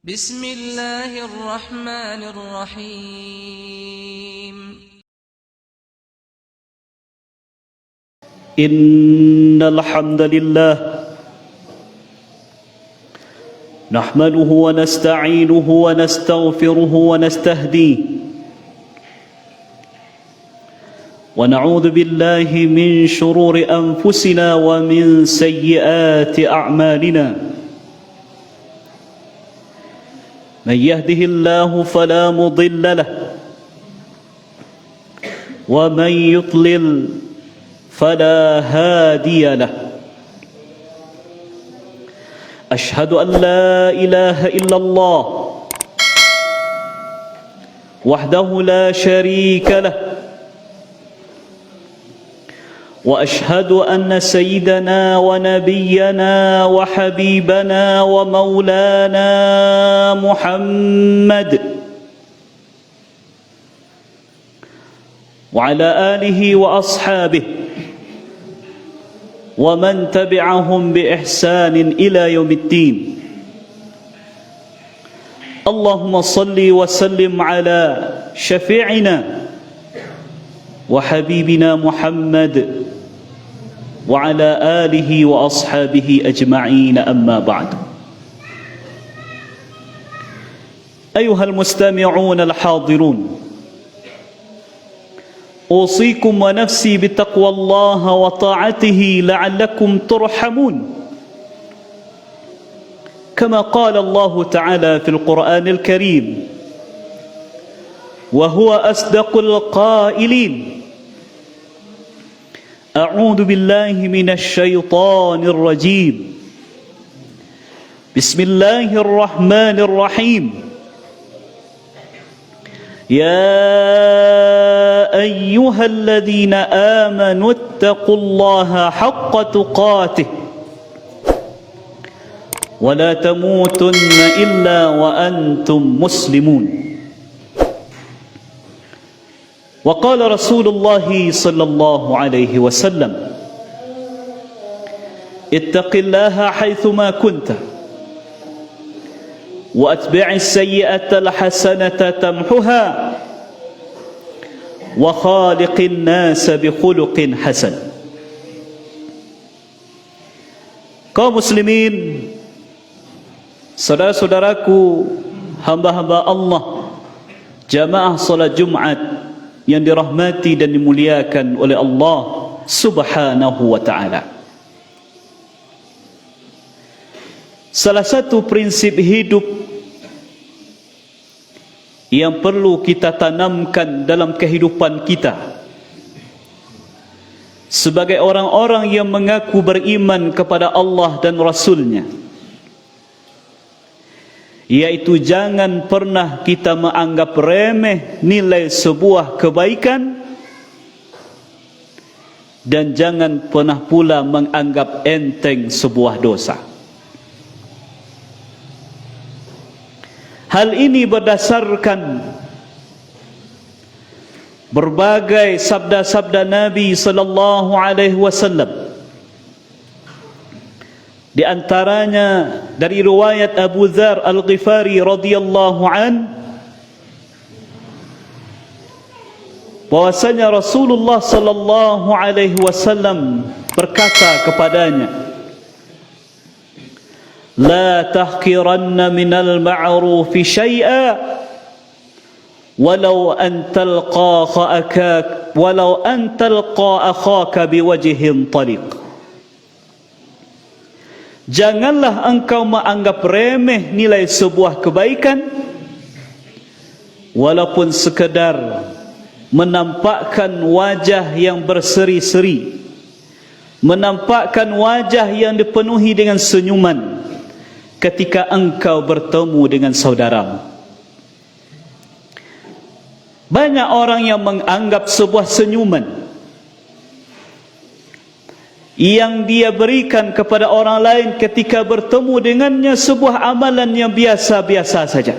بسم الله الرحمن الرحيم إن الحمد لله نحمده ونستعينه ونستغفره ونستهديه ونعوذ بالله من شرور أنفسنا ومن سيئات أعمالنا من يهده الله فلا مضل له ومن يضلل فلا هادي له أشهد أن لا إله إلا الله وحده لا شريك له وأشهد أن سيدنا ونبينا وحبيبنا ومولانا محمد وعلى آله وأصحابه ومن تبعهم بإحسان إلى يوم الدين اللهم صل وسلم على شفيعنا وحبيبنا محمد وعلى آله وأصحابه أجمعين أما بعد أيها المستمعون الحاضرون أوصيكم ونفسي بتقوى الله وطاعته لعلكم ترحمون كما قال الله تعالى في القرآن الكريم وهو أصدق القائلين أعوذ بالله من الشيطان الرجيم بسم الله الرحمن الرحيم يا أيها الذين آمنوا اتقوا الله حق تقاته ولا تموتن إلا وأنتم مسلمون وقال رسول الله صلى الله عليه وسلم اتق الله حيثما كنت وأتبع السيئة الحسنة تمحها وخالق الناس بخلق حسن. Kaum muslimin, saudara-saudaraku, hamba-hamba Allah, jamaah salat Jumat yang dirahmati dan dimuliakan oleh Allah Subhanahu wa ta'ala. Salah satu prinsip hidup yang perlu kita tanamkan dalam kehidupan kita sebagai orang-orang yang mengaku beriman kepada Allah dan Rasulnya, yaitu jangan pernah kita menganggap remeh nilai sebuah kebaikan dan jangan pernah pula menganggap enteng sebuah dosa. Hal ini berdasarkan berbagai sabda-sabda Nabi sallallahu alaihi wasallam. Di antaranya dari riwayat Abu Dzar Al-Ghifari radhiyallahu an, bahwasanya Rasulullah sallallahu alaihi wasallam berkata kepadanya, la tahqiranna minal ma'rufi syai'a walau an talqa akhaka biwajhin taliq. Janganlah engkau menganggap remeh nilai sebuah kebaikan walaupun sekedar menampakkan wajah yang berseri-seri, menampakkan wajah yang dipenuhi dengan senyuman ketika engkau bertemu dengan saudaramu. Banyak orang yang menganggap sebuah senyuman yang dia berikan kepada orang lain ketika bertemu dengannya sebuah amalan yang biasa-biasa saja.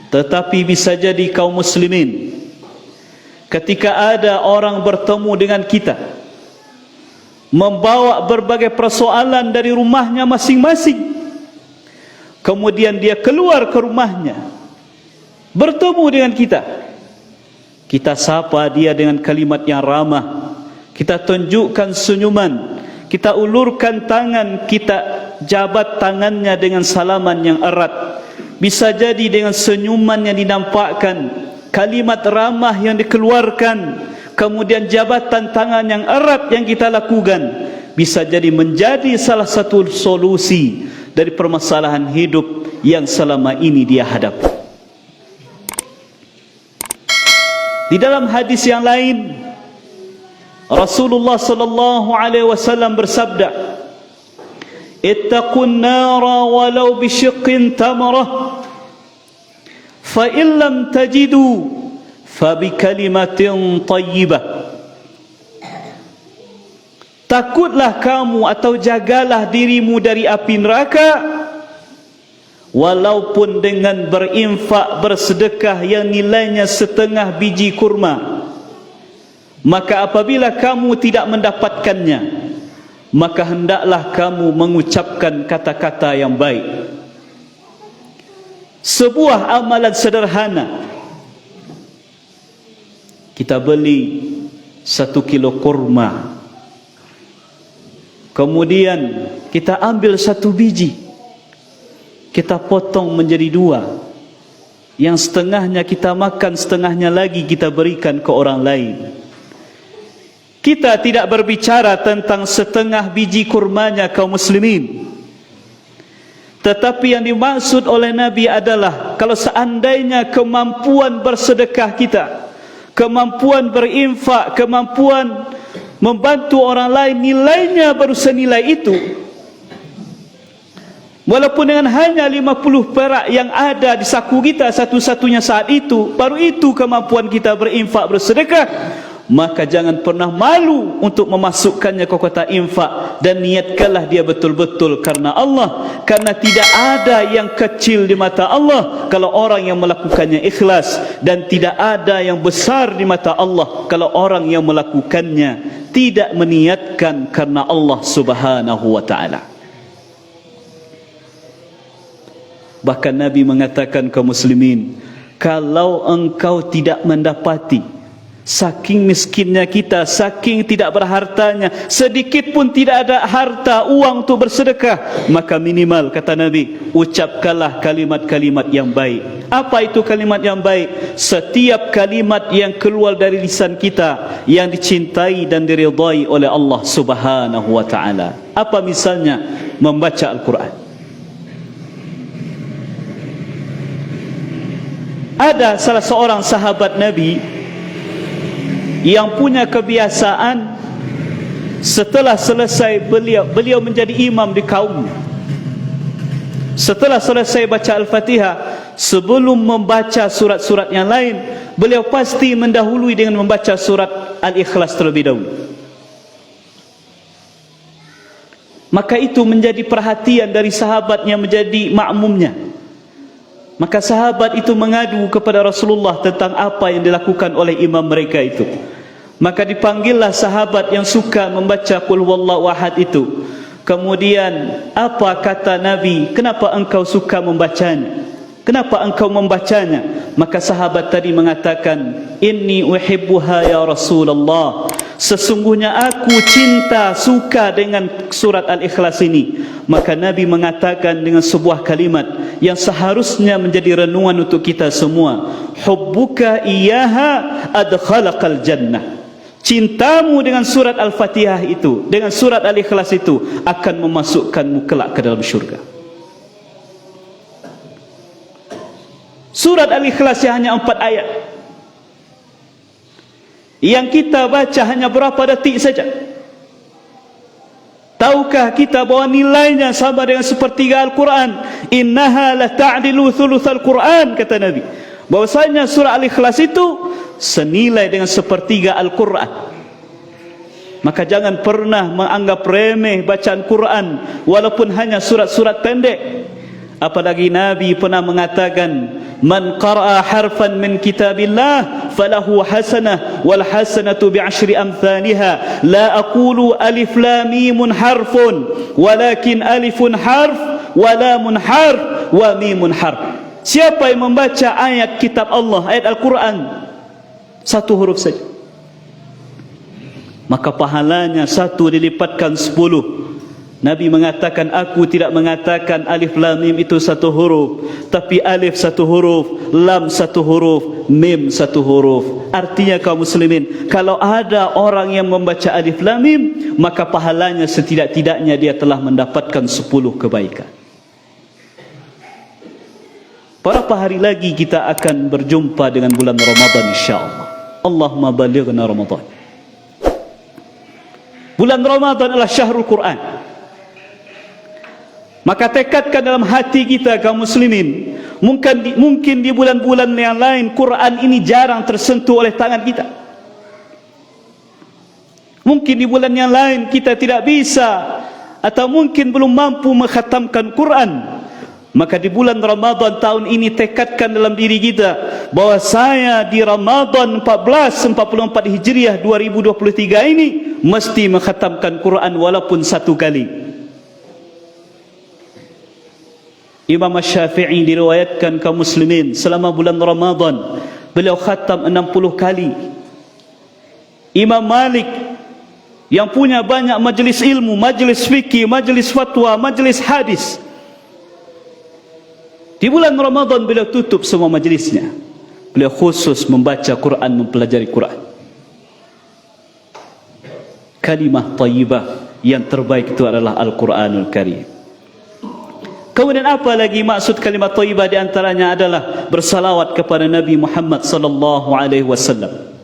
Tetapi bisa jadi kaum muslimin, ketika ada orang bertemu dengan kita membawa berbagai persoalan dari rumahnya masing-masing, kemudian dia keluar ke rumahnya, bertemu dengan kita, kita sapa dia dengan kalimat yang ramah, kita tunjukkan senyuman, kita ulurkan tangan, kita jabat tangannya dengan salaman yang erat. Bisa jadi dengan senyuman yang dinampakkan, kalimat ramah yang dikeluarkan, kemudian jabatan tangan yang erat yang kita lakukan, bisa jadi menjadi salah satu solusi dari permasalahan hidup yang selama ini dia hadapi. Di dalam hadis yang lain, Rasulullah sallallahu alaihi wasallam bersabda, "Ittaqun nara walau bishiqqin tamrah, fa in lam tajidu fa bi kalimatin thayyibah." Takutlah kamu atau jagalah dirimu dari api neraka, walaupun dengan berinfak, bersedekah yang nilainya setengah biji kurma. Maka apabila kamu tidak mendapatkannya, maka hendaklah kamu mengucapkan kata-kata yang baik. Sebuah amalan sederhana, kita beli 1 kilo kurma, kemudian kita ambil 1 biji, kita potong menjadi 2, yang setengahnya kita makan, setengahnya lagi kita berikan ke orang lain. Kita tidak berbicara tentang setengah biji kurmanya kaum muslimin, tetapi yang dimaksud oleh Nabi adalah kalau seandainya kemampuan bersedekah kita, kemampuan berinfak, kemampuan membantu orang lain, nilainya baru senilai itu, walaupun dengan hanya 50 perak yang ada di saku kita satu-satunya saat itu, baru itu kemampuan kita berinfak, bersedekah, maka jangan pernah malu untuk memasukkannya ke kotak infak, dan niatkanlah dia betul-betul karena Allah, karena tidak ada yang kecil di mata Allah kalau orang yang melakukannya ikhlas, dan tidak ada yang besar di mata Allah kalau orang yang melakukannya tidak meniatkan karena Allah Subhanahu wa ta'ala. Bahkan Nabi mengatakan kaum muslimin, kalau engkau tidak mendapati, saking miskinnya kita, saking tidak berhartanya, sedikit pun tidak ada harta, uang untuk bersedekah, maka minimal, kata Nabi, ucapkanlah kalimat-kalimat yang baik. Apa itu kalimat yang baik? Setiap kalimat yang keluar dari lisan kita yang dicintai dan diridai oleh Allah Subhanahu wa ta'ala. Apa misalnya? Membaca Al-Quran. Ada salah seorang sahabat Nabi yang punya kebiasaan, setelah selesai beliau menjadi imam di kaum, setelah selesai baca Al-Fatihah, sebelum membaca surat-surat yang lain, beliau pasti mendahului dengan membaca surat Al-Ikhlas terlebih dahulu. Maka itu menjadi perhatian dari sahabat yang menjadi makmumnya. Maka sahabat itu mengadu kepada Rasulullah tentang apa yang dilakukan oleh imam mereka itu. Maka dipanggillah sahabat yang suka membaca Qul Huwallahu Ahad itu. Kemudian apa kata Nabi, kenapa engkau suka membacanya? Kenapa engkau membacanya? Maka sahabat tadi mengatakan, inni uhibbuha ya Rasulullah, sesungguhnya aku cinta, suka dengan surat Al-Ikhlas ini. Maka Nabi mengatakan dengan sebuah kalimat yang seharusnya menjadi renungan untuk kita semua, hubbuka iyyaha adkhalaqal jannah. Cintamu dengan surat Al-Fatihah itu, dengan surat Al-Ikhlas itu, akan memasukkanmu kelak ke dalam syurga. Surat Al-Ikhlas yang hanya 4 ayat, yang kita baca hanya berapa detik saja. Tahukah kita bahwa nilainya sama dengan sepertiga Al-Quran? Innaha la ta'dilu thuluthal Quran, kata Nabi. Bahwasanya surah Al-Ikhlas itu senilai dengan sepertiga Al-Quran. Maka jangan pernah menganggap remeh bacaan Quran, walaupun hanya surat-surat pendek. Apalagi Nabi pernah mengatakan, man qara'a harfan min kitabillah falahu hasanah wal hasanatu bi'ashri amthaliha, la aqulu alif lam mim harfun walakin alifun harf wa lamun harf wa mimun harf. Siapa yang membaca ayat kitab Allah, ayat Al-Quran, satu huruf saja, maka pahalanya 1 dilipatkan 10. Nabi mengatakan, aku tidak mengatakan alif lam mim itu 1 huruf, tapi alif 1 huruf, lam 1 huruf, mim 1 huruf. Artinya kaum muslimin, kalau ada orang yang membaca alif lam mim, maka pahalanya setidak-tidaknya dia telah mendapatkan 10 kebaikan. Berapa hari lagi kita akan berjumpa dengan bulan Ramadan insya-Allah. Allahumma balighna Ramadan. Bulan Ramadan adalah syahrul Quran. Maka tekadkan dalam hati kita kaum muslimin, mungkin di bulan-bulan yang lain Quran ini jarang tersentuh oleh tangan kita. Mungkin di bulan yang lain kita tidak bisa, atau mungkin belum mampu mengkhatamkan Quran. Maka di bulan Ramadan tahun ini tekadkan dalam diri kita bahwa saya di Ramadan 1444 Hijriah 2023 ini mesti mengkhatamkan Quran walaupun 1 kali. Imam Syafi'i diriwayatkan kaum muslimin selama bulan Ramadan beliau khatam 60 kali. Imam Malik yang punya banyak majlis ilmu, majlis fikih, majlis fatwa, majlis hadis, di bulan Ramadan beliau tutup semua majlisnya. Beliau khusus membaca Quran, mempelajari Quran. Kalimah thayyibah yang terbaik itu adalah Al-Quranul Karim. Kemudian apa lagi maksud kalimat thayyibah? Di antaranya adalah bersalawat kepada Nabi Muhammad sallallahu alaihi wasallam.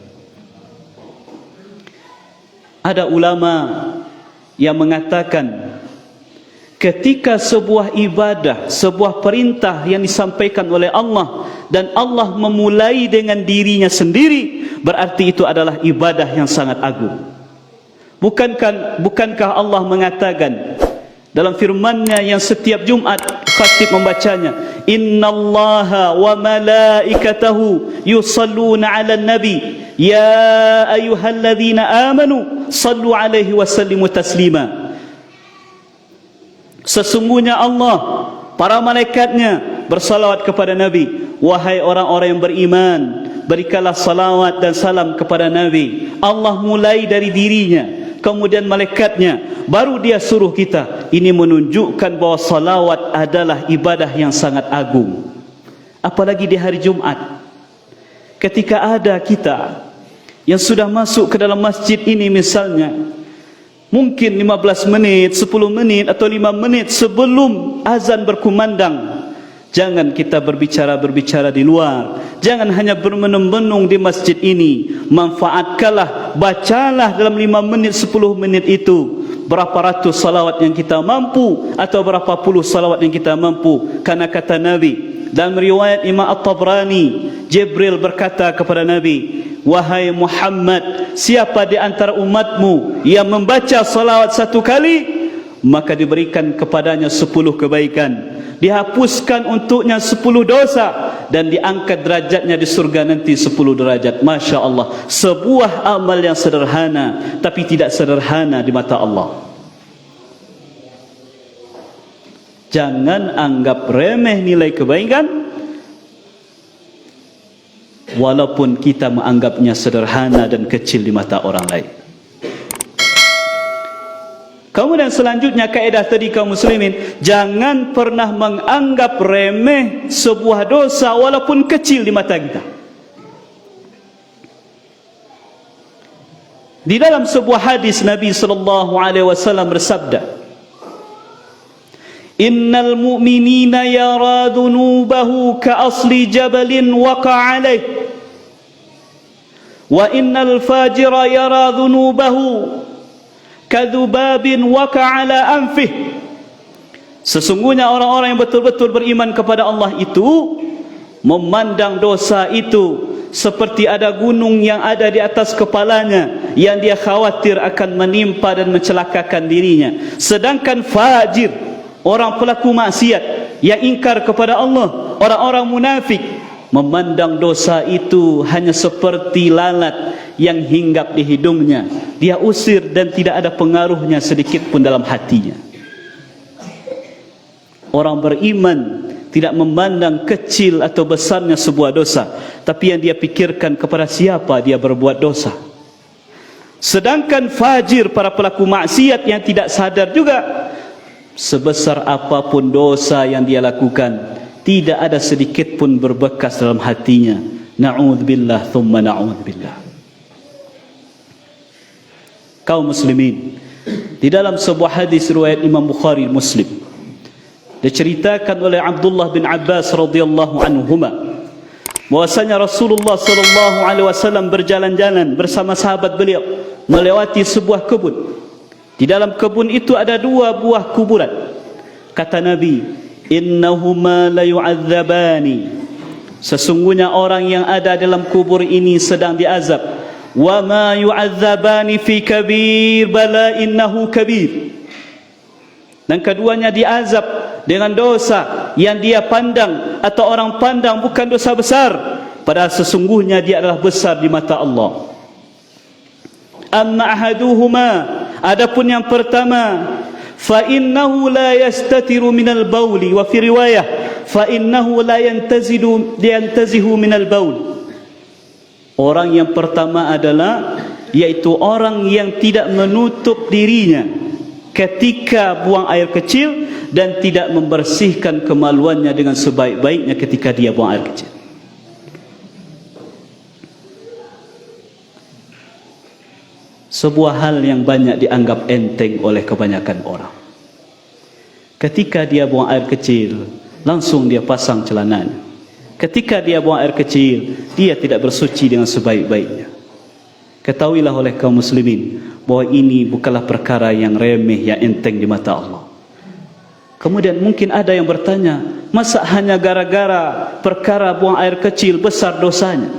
Ada ulama yang mengatakan ketika sebuah ibadah, sebuah perintah yang disampaikan oleh Allah dan Allah memulai dengan dirinya sendiri, berarti itu adalah ibadah yang sangat agung. Bukankah Allah mengatakan dalam firman-Nya yang setiap Jumat khatib membacanya, innallaha wa malaikatahu yusalluna 'alan nabi ya ayyuhalladzina amanu sallu 'alaihi wa sallimu taslima. Sesungguhnya Allah, para malaikatnya bersalawat kepada Nabi. Wahai orang-orang yang beriman, berikanlah salawat dan salam kepada Nabi. Allah mulai dari dirinya, kemudian malaikatnya, baru dia suruh kita. Ini menunjukkan bahawa salawat adalah ibadah yang sangat agung. Apalagi di hari Jumat, ketika ada kita yang sudah masuk ke dalam masjid ini misalnya, mungkin 15 menit, 10 menit atau 5 menit sebelum azan berkumandang, jangan kita berbicara di luar. Jangan hanya bermenung-menung di masjid ini. Manfaatkanlah, bacalah dalam 5 menit, 10 menit itu berapa ratus salawat yang kita mampu, atau berapa puluh salawat yang kita mampu. Karena kata Nabi dalam riwayat Imam At-Tabrani, Jibril berkata kepada Nabi, wahai Muhammad, siapa di antara umatmu yang membaca salawat 1 kali, maka diberikan kepadanya 10 kebaikan, dihapuskan untuknya 10 dosa, dan diangkat derajatnya di surga nanti 10 derajat. Masya Allah, sebuah amal yang sederhana, tapi tidak sederhana di mata Allah. Jangan anggap remeh nilai kebaikan, walaupun kita menganggapnya sederhana dan kecil di mata orang lain. Kemudian selanjutnya kaedah tadi kaum muslimin, jangan pernah menganggap remeh sebuah dosa walaupun kecil di mata kita. Di dalam sebuah hadis Nabi sallallahu alaihi wasallam bersabda, innal mu'minina yara dhunubahu ka asli jabalin waqa'a alaih, wa innal fajira yara dhunubahu kadhubabin waqa'a ala anfih. Sesungguhnya orang-orang yang betul-betul beriman kepada Allah itu memandang dosa itu seperti ada gunung yang ada di atas kepalanya, yang dia khawatir akan menimpa dan mencelakakan dirinya. Sedangkan fajir, orang pelaku maksiat yang ingkar kepada Allah, orang-orang munafik, memandang dosa itu hanya seperti lalat yang hinggap di hidungnya. Dia usir dan tidak ada pengaruhnya sedikit pun dalam hatinya. Orang beriman tidak memandang kecil atau besarnya sebuah dosa, tapi yang dia pikirkan kepada siapa dia berbuat dosa. Sedangkan fajir, para pelaku maksiat yang tidak sadar juga, sebesar apapun dosa yang dia lakukan, tidak ada sedikit pun berbekas dalam hatinya. Na'udzubillah thumma na'udzubillah. Kaum muslimin, di dalam sebuah hadis riwayat Imam Bukhari Muslim, diceritakan oleh Abdullah bin Abbas radhiyallahu anhuma bahwasanya Rasulullah sallallahu alaihi wasallam berjalan-jalan bersama sahabat beliau melewati sebuah kebun. Di dalam kebun itu ada 2 buah kuburan. Kata Nabi, innahuma la yu'adzabani, sesungguhnya orang yang ada dalam kubur ini sedang diazab. Wa ma yu'adzabani fi kabir bala innahu kabir, dan keduanya diazab dengan dosa yang dia pandang atau orang pandang bukan dosa besar, padahal sesungguhnya dia adalah besar di mata Allah. Amma ahaduhuma, adapun yang pertama, fa innahu la yastatiru minal bauli, wa fi riwayah fa innahu la yantazihu minal baul. Orang yang pertama adalah yaitu orang yang tidak menutup dirinya ketika buang air kecil dan tidak membersihkan kemaluannya dengan sebaik-baiknya ketika dia buang air kecil. Sebuah hal yang banyak dianggap enteng oleh kebanyakan orang. Ketika dia buang air kecil, langsung dia pasang celananya. Ketika dia buang air kecil, dia tidak bersuci dengan sebaik-baiknya. Ketahuilah oleh kaum muslimin bahwa ini bukanlah perkara yang remeh, yang enteng di mata Allah. Kemudian mungkin ada yang bertanya, masa hanya gara-gara perkara buang air kecil besar dosanya?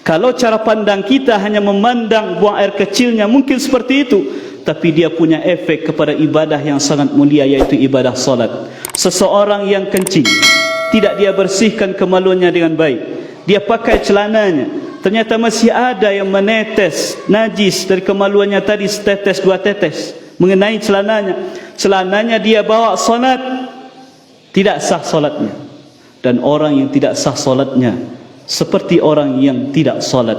Kalau cara pandang kita hanya memandang buang air kecilnya, mungkin seperti itu. Tapi dia punya efek kepada ibadah yang sangat mulia, yaitu ibadah salat. Seseorang yang kencing, tidak dia bersihkan kemaluannya dengan baik, dia pakai celananya, ternyata masih ada yang menetes najis dari kemaluannya tadi, setetes 2 tetes mengenai celananya dia bawa solat, tidak sah solatnya. Dan orang yang tidak sah solatnya seperti orang yang tidak solat,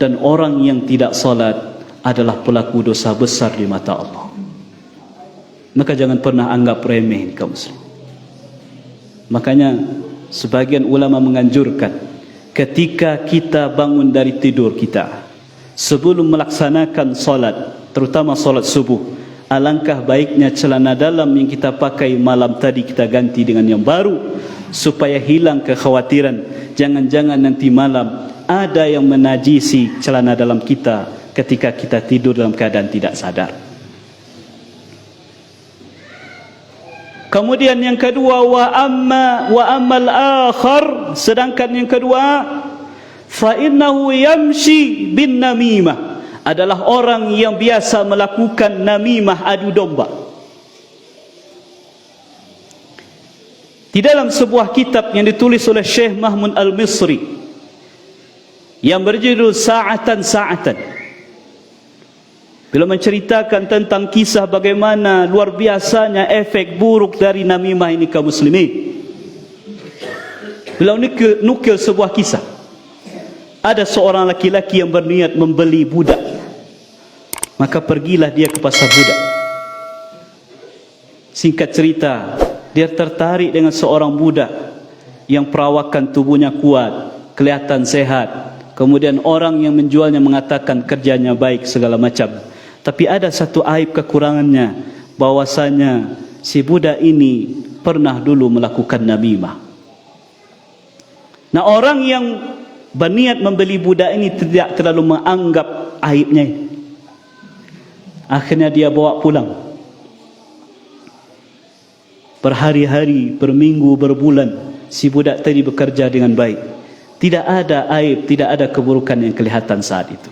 dan orang yang tidak solat adalah pelaku dosa besar di mata Allah. Maka jangan pernah anggap remeh kaum muslim. Makanya sebagian ulama menganjurkan ketika kita bangun dari tidur kita, sebelum melaksanakan solat, terutama solat subuh, alangkah baiknya celana dalam yang kita pakai malam tadi kita ganti dengan yang baru, supaya hilang kekhawatiran jangan-jangan nanti malam ada yang menajisi celana dalam kita ketika kita tidur dalam keadaan tidak sadar. Kemudian yang kedua, wa ammal akhar, sedangkan yang kedua, fa innahu yamshi bin namimah, adalah orang yang biasa melakukan namimah, adu domba. Di dalam sebuah kitab yang ditulis oleh Syekh Mahmud Al-Misri yang berjudul Sa'atan, bila menceritakan tentang kisah bagaimana luar biasanya efek buruk dari namimah ini kaum muslimin. Beliau nukil sebuah kisah. Ada seorang laki-laki yang berniat membeli budak. Maka pergilah dia ke pasar budak. Singkat cerita, dia tertarik dengan seorang budak yang perawakan tubuhnya kuat, kelihatan sehat. Kemudian orang yang menjualnya mengatakan kerjanya baik segala macam. Tapi ada satu aib kekurangannya, bahwasanya si budak ini pernah dulu melakukan namimah. Nah, orang yang berniat membeli budak ini tidak terlalu menganggap aibnya. Akhirnya dia bawa pulang. Berhari-hari, berminggu, berbulan, si budak tadi bekerja dengan baik. Tidak ada aib, tidak ada keburukan yang kelihatan saat itu.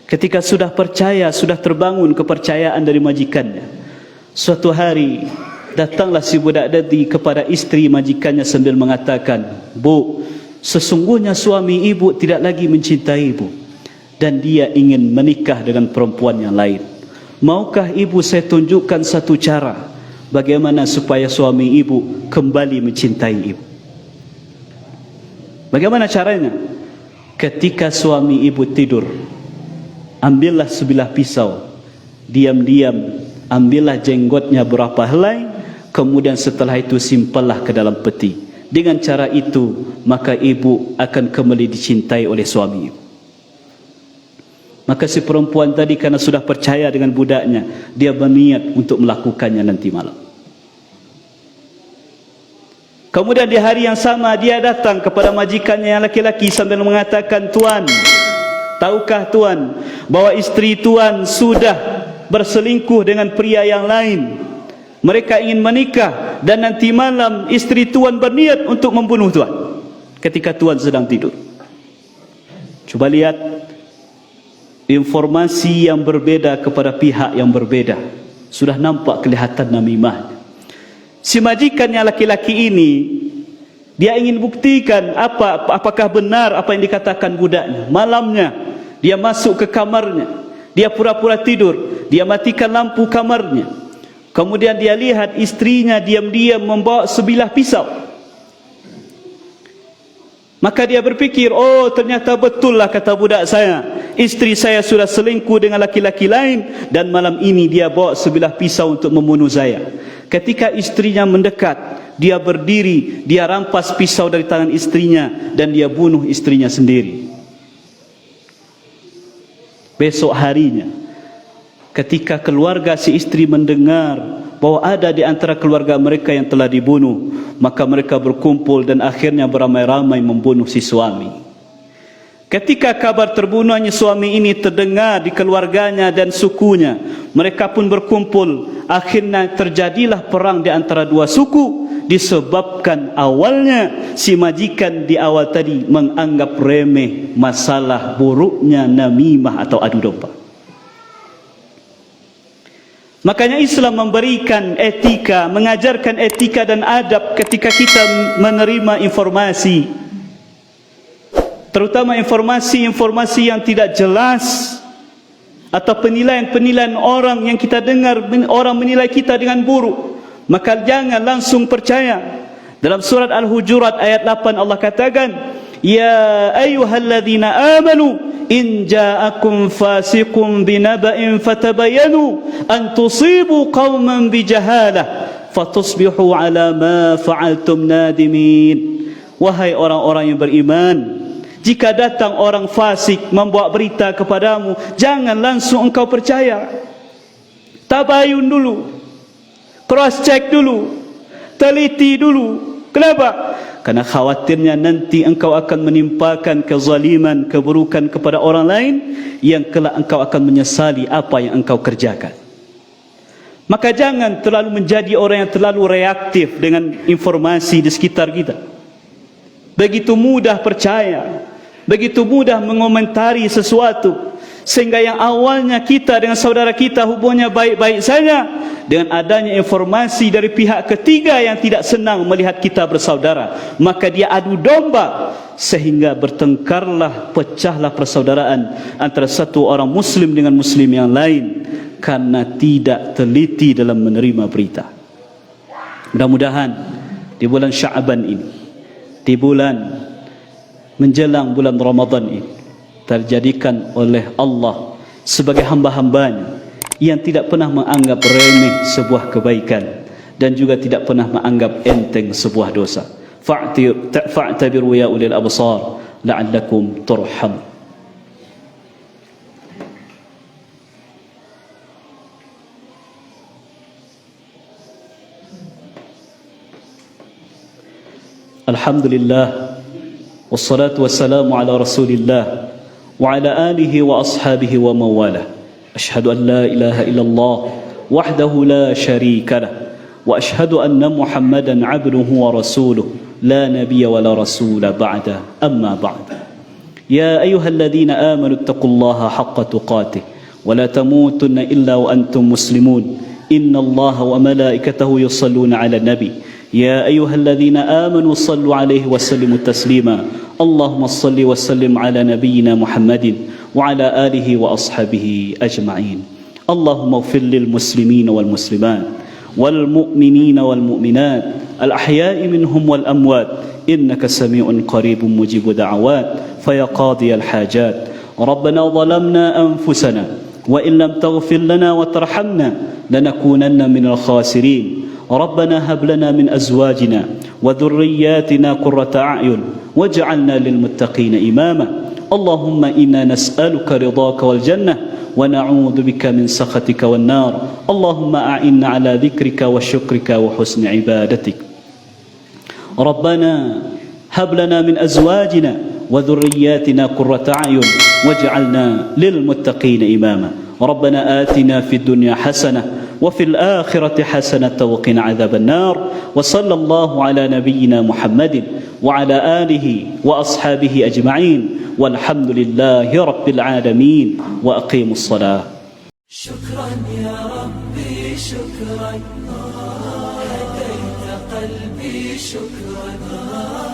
Ketika sudah percaya, sudah terbangun kepercayaan dari majikannya, suatu hari datanglah si budak tadi kepada istri majikannya sambil mengatakan, "Bu, sesungguhnya suami ibu tidak lagi mencintai ibu dan dia ingin menikah dengan perempuan yang lain. Maukah ibu saya tunjukkan satu cara bagaimana supaya suami ibu kembali mencintai ibu. Bagaimana caranya? Ketika suami ibu tidur, ambillah sebilah pisau, diam-diam ambillah jenggotnya berapa helai, kemudian setelah itu simpanlah ke dalam peti. Dengan cara itu, maka ibu akan kembali dicintai oleh suami ibu. Maka si perempuan tadi karena sudah percaya dengan budaknya, dia berniat untuk melakukannya nanti malam. Kemudian di hari yang sama dia datang kepada majikannya yang laki-laki sambil mengatakan, "Tuan, tahukah Tuan bahwa istri Tuan sudah berselingkuh dengan pria yang lain? Mereka ingin menikah dan nanti malam istri Tuan berniat untuk membunuh Tuan ketika Tuan sedang tidur." Coba lihat informasi yang berbeda kepada pihak yang berbeda. Sudah nampak kelihatan namimah. Si majikan yang laki-laki ini, dia ingin buktikan apakah benar apa yang dikatakan budaknya. Malamnya dia masuk ke kamarnya, dia pura-pura tidur, dia matikan lampu kamarnya. Kemudian dia lihat istrinya diam-diam membawa sebilah pisau. Maka dia berpikir, oh ternyata betul lah kata budak saya, istri saya sudah selingkuh dengan laki-laki lain dan malam ini dia bawa sebilah pisau untuk membunuh saya. Ketika istrinya mendekat, dia berdiri, dia rampas pisau dari tangan istrinya dan dia bunuh istrinya sendiri. Besok harinya, ketika keluarga si istri mendengar bahwa ada di antara keluarga mereka yang telah dibunuh, maka mereka berkumpul dan akhirnya beramai-ramai membunuh si suami. Ketika kabar terbunuhnya suami ini terdengar di keluarganya dan sukunya, mereka pun berkumpul. Akhirnya terjadilah perang di antara dua suku, disebabkan awalnya si majikan di awal tadi menganggap remeh masalah buruknya namimah atau adu domba. Makanya Islam memberikan etika, mengajarkan etika dan adab ketika kita menerima informasi, terutama informasi-informasi yang tidak jelas atau penilaian-penilaian orang yang kita dengar, orang menilai kita dengan buruk, maka jangan langsung percaya. Dalam surat Al-Hujurat ayat 8 Allah katakan, "Ya ayyuhalladzina amanu in ja'akum fasiqun binaba'in fatabayanu an tusibu qauman bijahalah fatusbihu ala ma fa'altum nadimin." Wahai orang-orang yang beriman, jika datang orang fasik membawa berita kepadamu, jangan langsung engkau percaya. Tabayun dulu, cross check dulu, teliti dulu. Kenapa? Karena khawatirnya nanti engkau akan menimpakan kezaliman, keburukan kepada orang lain yang kelak engkau akan menyesali apa yang engkau kerjakan. Maka jangan terlalu menjadi orang yang terlalu reaktif dengan informasi di sekitar kita. Begitu mudah percaya, begitu mudah mengomentari sesuatu, sehingga yang awalnya kita dengan saudara kita hubungannya baik-baik saja, dengan adanya informasi dari pihak ketiga yang tidak senang melihat kita bersaudara, maka dia adu domba sehingga bertengkarlah, pecahlah persaudaraan antara satu orang muslim dengan muslim yang lain karena tidak teliti dalam menerima berita. Mudah-mudahan di bulan Sya'ban ini, di bulan menjelang bulan Ramadan ini, terjadikan oleh Allah sebagai hamba-hambanya yang tidak pernah menganggap remeh sebuah kebaikan dan juga tidak pernah menganggap enteng sebuah dosa. Fa'tabiru ya ulil absar la'allakum turham. Alhamdulillah, wassalatu wassalamu ala rasulillah wa ala alihi wa ashabihi wa mawalah. Ashhadu an la ilaha illallah wahdahu la sharika lah wa ashhadu anna Muhammadan abduhu wa rasuluh la nabiyya wa la rasula ba'da. Amma ba'd. Ya ayyuhalladzina amanu taqullaha haqqa tuqatih wa la tamutunna illa wa antum muslimun. Innallaha wa malaikatahu yusalluna 'alan nabi. يا أيها الذين آمنوا صلوا عليه وسلموا تسليما. اللهم صل وسلم على نبينا محمد وعلى آله وأصحابه أجمعين. اللهم اغفر للمسلمين والمسلمات والمؤمنين والمؤمنات الأحياء منهم والأموات إنك سميع قريب مجيب دعوات فيا قاضي الحاجات ربنا ظلمنا أنفسنا وإن لم تغفر لنا وترحمنا لنكونن من الخاسرين ربنا هب لنا من أزواجنا وذرياتنا قرة أعين واجعلنا للمتقين إماما اللهم إنا نسألك رضاك والجنة ونعوذ بك من سخطك والنار اللهم أعنا على ذكرك وشكرك وحسن عبادتك ربنا هب لنا من أزواجنا وذرياتنا قرة أعين واجعلنا للمتقين إماما ربنا آتنا في الدنيا حسنة وفي الآخرة حسنة وقنا عذاب النار وصلى الله على نبينا محمد وعلى آله وأصحابه أجمعين والحمد لله رب العالمين وأقيموا الصلاة. شكرا يا ربي شكرا هديت قلبي شكرا